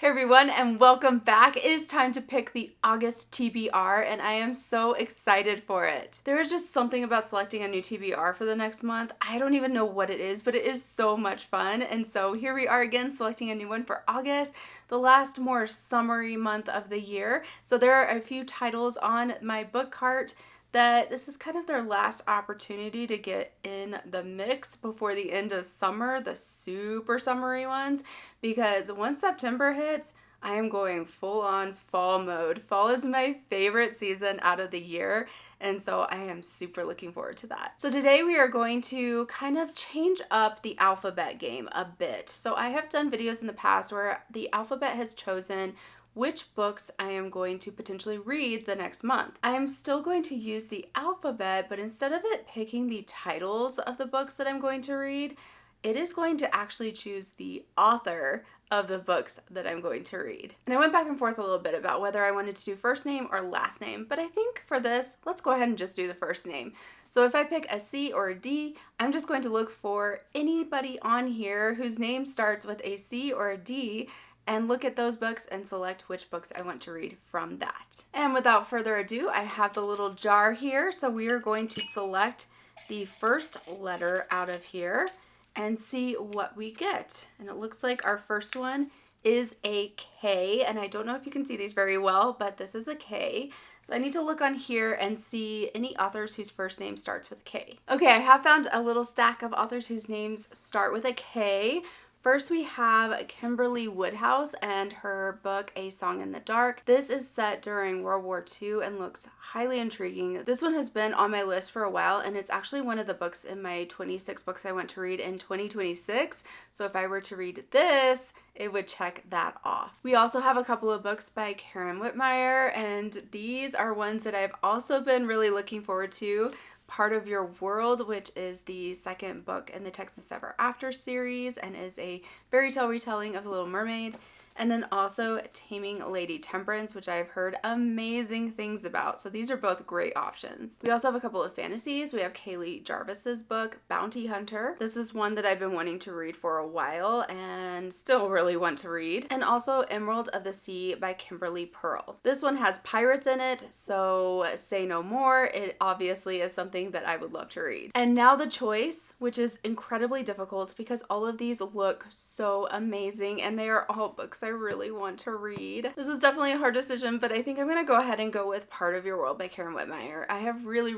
Hey everyone, and welcome back. It is time to pick the August TBR, and I am so excited for it. There is just something about selecting a new TBR for the next month. I don't even know what it is, but it is so much fun. And so here we are again selecting a new one for August, the last more summery month of the year. So there are a few titles on my book cart that this is kind of their last opportunity to get in the mix before the end of summer, the super summery ones, because once September hits, I am going full on fall mode. Fall is my favorite season out of the year, and so I am super looking forward to that. So today we are going to kind of change up the alphabet game a bit. So I have done videos in the past where the alphabet has chosen which books I am going to potentially read the next month. I am still going to use the alphabet, but instead of it picking the titles of the books that I'm going to read, it is going to actually choose the author of the books that I'm going to read. And I went back and forth a little bit about whether I wanted to do first name or last name, but I think for this, let's go ahead and just do the first name. So if I pick a C or a D, I'm just going to look for anybody on here whose name starts with a C or a D and look at those books and select which books I want to read from that. And without further ado, I have the little jar here. So we are going to select the first letter out of here and see what we get. And it looks like our first one is a K. And I don't know if you can see these very well, but this is a K. So I need to look on here and see any authors whose first name starts with K. Okay, I have found a little stack of authors whose names start with a K. First, we have Kimberly Woodhouse and her book, A Song in the Dark. This is set during World War II and looks highly intriguing. This one has been on my list for a while, and it's actually one of the books in my 26 books I want to read in 2026. So if I were to read this, it would check that off. We also have a couple of books by Witemeyer, and these are ones that I've also been really looking forward to. Part of Your World, which is the second book in the Texas Ever After series and is a fairy tale retelling of The Little Mermaid. And then also Taming Lady Temperance, which I've heard amazing things about. So these are both great options. We also have a couple of fantasies. We have Kaylee Jarvis's book, Bounty Hunter. This is one that I've been wanting to read for a while and still really want to read. And also Emerald of the Sea by Kimberly Pearl. This one has pirates in it, so say no more. It obviously is something that I would love to read. And now the choice, which is incredibly difficult because all of these look so amazing and they are all books I really want to read. This was definitely a hard decision, but I think I'm gonna go ahead and go with Part of Your World by Witemeyer. I have really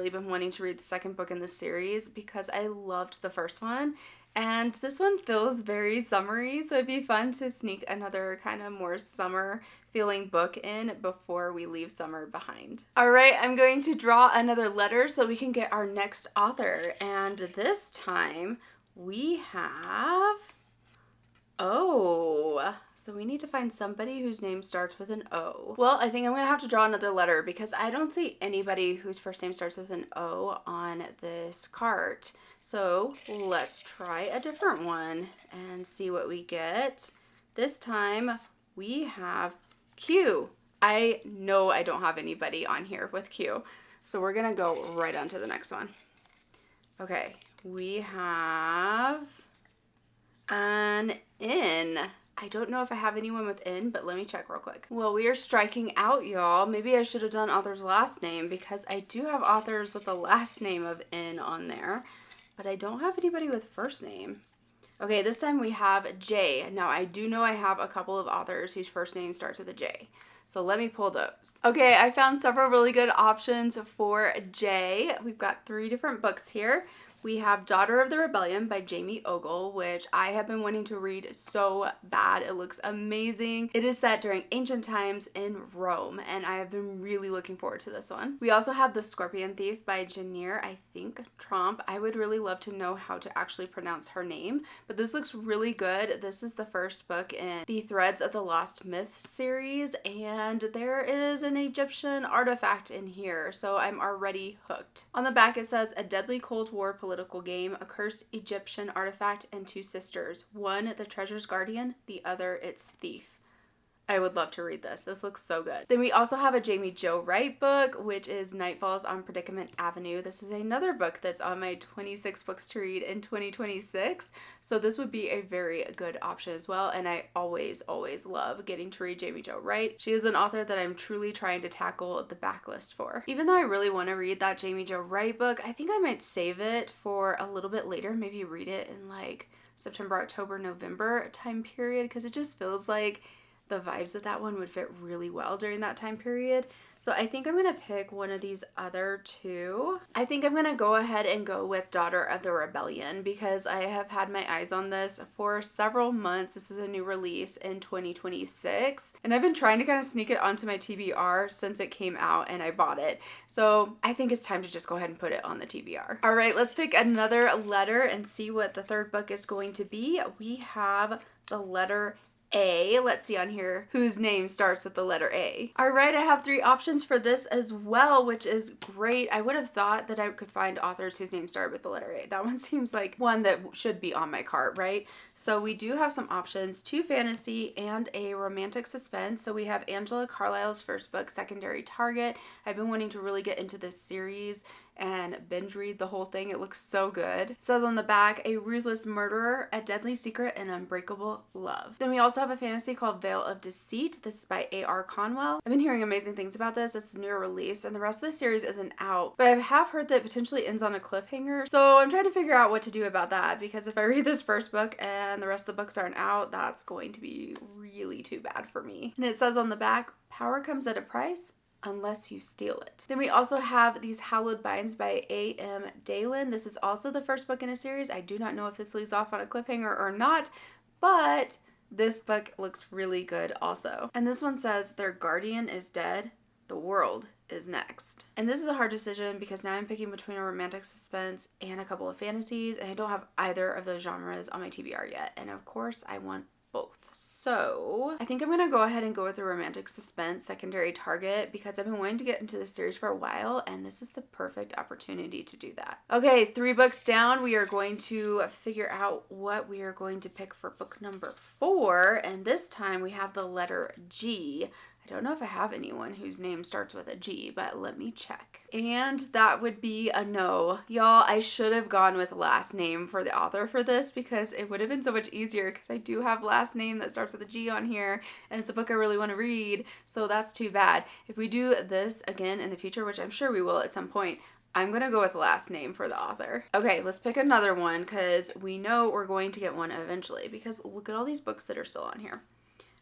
been wanting to read the second book in this series because I loved the first one, and this one feels very summery, so it'd be fun to sneak another kind of more summer feeling book in before we leave summer behind. All right, I'm going to draw another letter so we can get our next author, and this time we have O. So we need to find somebody whose name starts with an O. Well, I think I'm gonna have to draw another letter because I don't see anybody whose first name starts with an O on this cart. So let's try a different one and see what we get. This time we have Q. I know I don't have anybody on here with Q. So we're gonna go right on to the next one. Okay, we have an N. I don't know if I have anyone with N, but let me check real quick. Well, we are striking out, y'all. Maybe I should have done author's last name because I do have authors with the last name of N on there, but I don't have anybody with first name. Okay, this time we have J. Now, I do know I have a couple of authors whose first name starts with a J. So let me pull those. Okay, I found several really good options for J. We've got 3 different books here. We have Daughter of the Rebellion by Jamie Ogle, which I have been wanting to read so bad. It looks amazing. It is set during ancient times in Rome, and I have been really looking forward to this one. We also have The Scorpion Thief by Janir, I think, Tromp. I would really love to know how to actually pronounce her name, but this looks really good. This is the first book in the Threads of the Lost Myth series, and there is an Egyptian artifact in here, so I'm already hooked. On the back it says, a deadly Cold War political game, a cursed Egyptian artifact, and 2 sisters. One, the treasure's guardian, the other, its thief. I would love to read this. This looks so good. Then we also have a Jamie Jo Wright book, which is Night Falls on Predicament Avenue. This is another book that's on my 26 books to read in 2026. So this would be a very good option as well. And I always love getting to read Jamie Jo Wright. She is an author that I'm truly trying to tackle the backlist for. Even though I really want to read that Jamie Jo Wright book, I think I might save it for a little bit later. Maybe read it in like September, October, November time period, because it just feels like the vibes of that one would fit really well during that time period. So I think I'm going to pick one of these other two. I think I'm going to go ahead and go with Daughter of the Rebellion because I have had my eyes on this for several months. This is a new release in 2026 and I've been trying to kind of sneak it onto my TBR since it came out and I bought it. So I think it's time to just go ahead and put it on the TBR. All right, let's pick another letter and see what the third book is going to be. We have the letter A. Let's see on here whose name starts with the letter A. All right, I have 3 options for this as well, which is great. I would have thought that I could find authors whose names start with the letter A. That one seems like one that should be on my cart, right? So we do have some options, 2 fantasy and a romantic suspense. So we have Angela Carlisle's first book, Secondary Target. I've been wanting to really get into this series and binge read the whole thing. It looks so good. It says on the back, a ruthless murderer, a deadly secret, and unbreakable love. Then we also have a fantasy called Veil of Deceit. This is by A.R. Conwell. I've been hearing amazing things about this. It's a newer release and the rest of the series isn't out, but I have heard that it potentially ends on a cliffhanger. So I'm trying to figure out what to do about that because if I read this first book and the rest of the books aren't out, that's going to be really too bad for me. And it says on the back, power comes at a price unless you steal it. Then we also have these Hallowed Binds by A.M. Dalen. This is also the first book in a series. I do not know if this leaves off on a cliffhanger or not, but this book looks really good also. And this one says, their guardian is dead, the world is next. And this is a hard decision because now I'm picking between a romantic suspense and a couple of fantasies, and I don't have either of those genres on my TBR yet. And of course, I want both. So I think I'm gonna go ahead and go with the romantic suspense, Secondary Target, because I've been wanting to get into this series for a while and this is the perfect opportunity to do that. Okay, 3 books down, we are going to figure out what we are going to pick for book number 4, and this time we have the letter G. I don't know if I have anyone whose name starts with a G, but let me check. And that would be a no. Y'all, I should have gone with last name for the author for this because it would have been so much easier because I do have last name that starts with a G on here and it's a book I really want to read, so that's too bad. If we do this again in the future, which I'm sure we will at some point, I'm gonna go with last name for the author. Okay, let's pick another one because we know we're going to get one eventually because look at all these books that are still on here.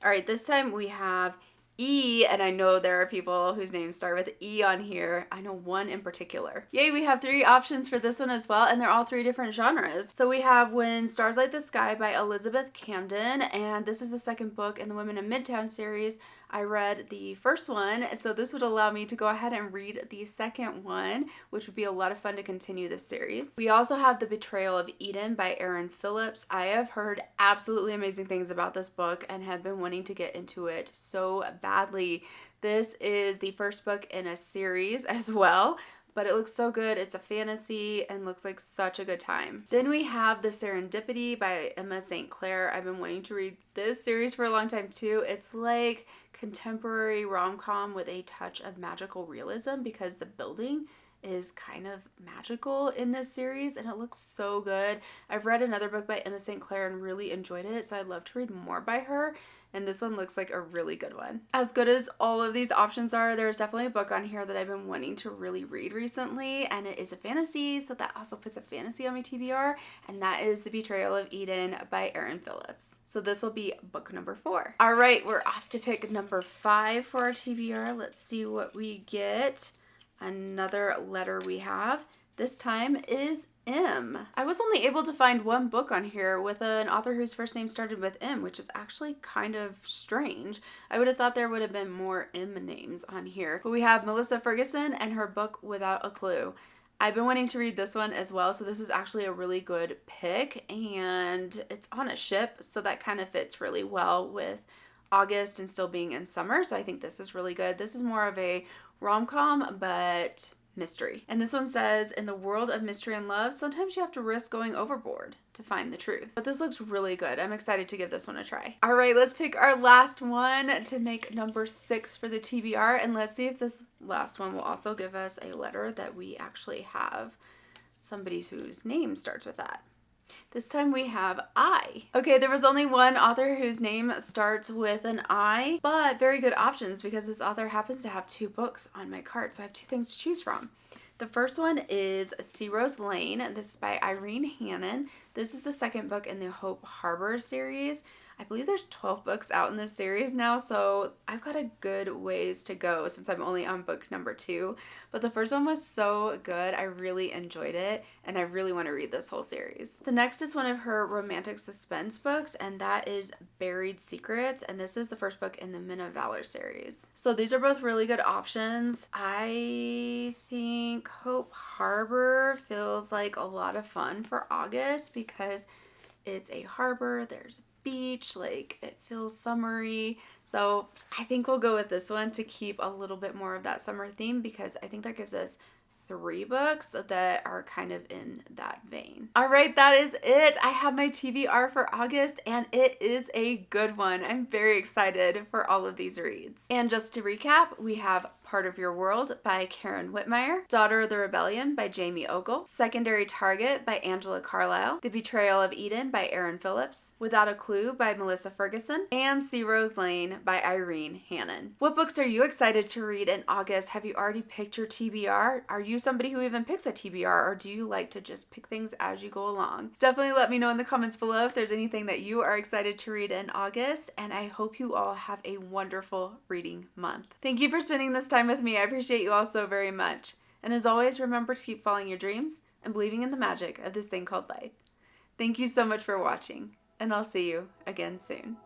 All right, this time we have E, and I know there are people whose names start with E on here. I know one in particular. Yay, we have 3 options for this one as well, and they're all 3 different genres. So we have When Stars Light the Sky by Elizabeth Camden, and this is the second book in the Women in Midtown series. I read the first one, so this would allow me to go ahead and read the second one, which would be a lot of fun to continue this series. We also have The Betrayal of Eden by Erin Phillips. I have heard absolutely amazing things about this book and have been wanting to get into it so badly. This is the first book in a series as well, but it looks so good. It's a fantasy and looks like such a good time. Then we have The Serendipity by Emma St. Clair. I've been wanting to read this series for a long time too. It's like contemporary rom-com with a touch of magical realism because the building is kind of magical in this series and it looks so good. I've read another book by Emma St. Clair and really enjoyed it, so I'd love to read more by her, and this one looks like a really good one. As good as all of these options are, there's definitely a book on here that I've been wanting to really read recently, and it is a fantasy, so that also puts a fantasy on my TBR, and that is The Betrayal of Eden by Erin Phillips. So this will be book number 4. All right, we're off to pick number 5 for our TBR. Let's see what we get. Another letter we have this time is M. I was only able to find one book on here with an author whose first name started with M, which is actually kind of strange. I would have thought there would have been more M names on here. But we have Melissa Ferguson and her book Without a Clue. I've been wanting to read this one as well, so this is actually a really good pick, and it's on a ship, so that kind of fits really well with August and still being in summer, so I think this is really good. This is more of a rom-com, but mystery. And this one says, in the world of mystery and love, sometimes you have to risk going overboard to find the truth. But this looks really good. I'm excited to give this one a try. All right, let's pick our last one to make number 6 for the TBR. And let's see if this last one will also give us a letter that we actually have somebody whose name starts with that. This time we have I. Okay, there was only one author whose name starts with an I, but very good options because this author happens to have 2 books on my cart, so I have 2 things to choose from. The first one is Sea Rose Lane. This is by Irene Hannon. This is the second book in the Hope Harbor series. I believe there's 12 books out in this series now, so I've got a good ways to go since I'm only on book number 2. But the first one was so good. I really enjoyed it, and I really want to read this whole series. The next is one of her romantic suspense books, and that is Buried Secrets, and this is the first book in the Men of Valor series. So these are both really good options. I think Hope Harbor feels like a lot of fun for August because it's a harbor, there's beach, like it feels summery. So I think we'll go with this one to keep a little bit more of that summer theme because I think that gives us 3 books that are kind of in that vein. All right, that is it. I have my TBR for August and it is a good one. I'm very excited for all of these reads. And just to recap, we have Part of Your World by Karen Witemeyer, Daughter of the Rebellion by Jamie Ogle, Secondary Target by Angela Carlisle, The Betrayal of Eden by Erin Phillips, Without a Clue by Melissa Ferguson, and Sea Rose Lane by Irene Hannon. What books are you excited to read in August? Have you already picked your TBR? Are you somebody who even picks a TBR, or do you like to just pick things as you go along? Definitely let me know in the comments below if there's anything that you are excited to read in August, and I hope you all have a wonderful reading month. Thank you for spending this time with me. I appreciate you all so very much. And as always, remember to keep following your dreams and believing in the magic of this thing called life. Thank you so much for watching, and I'll see you again soon.